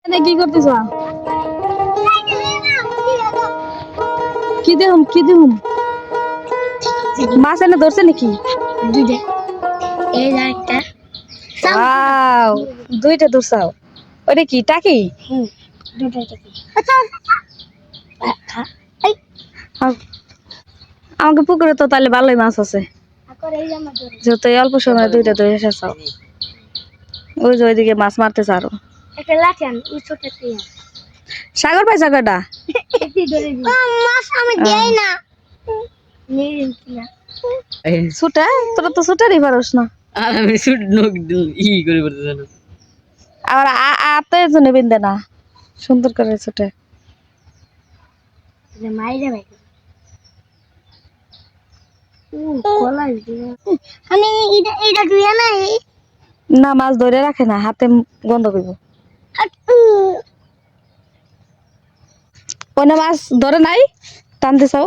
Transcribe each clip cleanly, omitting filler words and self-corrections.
এনে কি করতেছ? কি দেহুম মাছ এনে ধরছে নাকি? দুইটা এই একটা ওয়াও, দুইটা ধরছাও। ওটা কি টাকি? দুইটা টাকি আচ্ছা খা এই আমাকে পুকুরে তো তাহলে ভালোই মাছ আছে, আকর এই জামা ধরে যেহেতু এই অল্প সময় দুইটা ধরে এসেছাও। ওই যে ওইদিকে মাছ মারতেছে আরো। একটা লাচান ওই ছোট টিয়া সাগর পাইছা কয়টা? একটি ধরে দিই মাছ আমি দেই না নিয়ে কিনা ছুটে তোরা তো ছুটারই পারস না। আর আমি শুট নক ই করে বলতে জানো আবার আতে জন্য বিন্দে না সুন্দর করে ছুটে। যে মাইরে ভাই কলা আমি এটা এটা দুইয়া নাই না মাছ ধরে রাখে না, হাতে গন্ধ করব। কোন মাছ ধরে নাই টান দিছাও।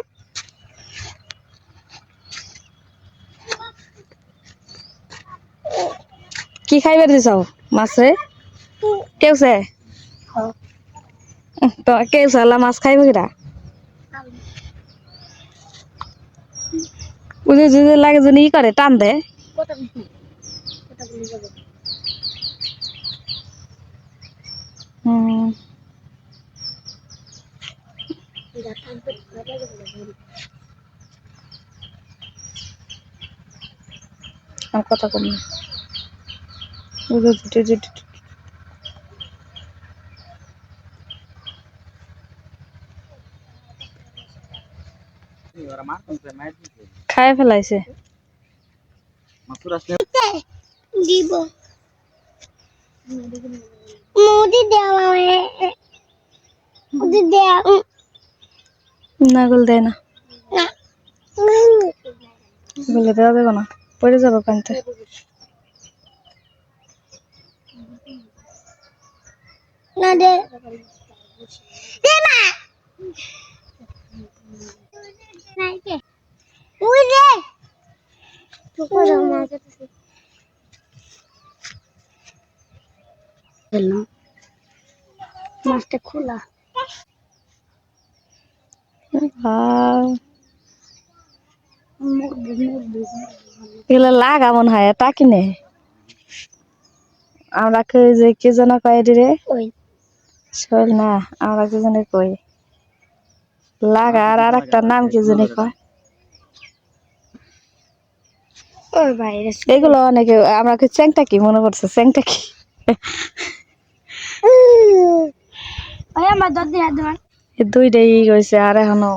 কি খাইবার দিছাও মাছে? কেউছে তো কেউছে আলা মাছ খাইব কিরা? বুঝে বুঝে লাগে যদি ই করে টান দে। কত বেশি কত বলি যাবে হুম এটা থাকবে ভালো লাগে আর কথা কম না। বুঝে জুটে জুটে খাই ফেলাইছে। দিব মুদি দেওয়া মুদি দেওয়া না গুল দেয় না, না গুলে দেওয়া দেবো না, পড়ে যাবো পানিতে। না দে দে না নাই কে ওই দে তো করে মাছ আছে হ্যালো মাছটা খোলা এগুলো লাগা মনে হয় তা কিনে আমরা কই যে কি যেন কয় রে ওই শোল না, আমরা কি যেন কই লাগা, আর একটা নাম কি জানি কয়। ওই বাইরে এগুলো অনেকে আমরা কি চ্যাংটা কি মনে করছে, চ্যাংটা কি ওই আমার দাদি হাত ধর এই দুইটাই হয়েছে আর এখনো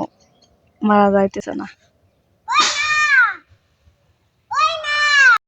মারা যাইতেছে না।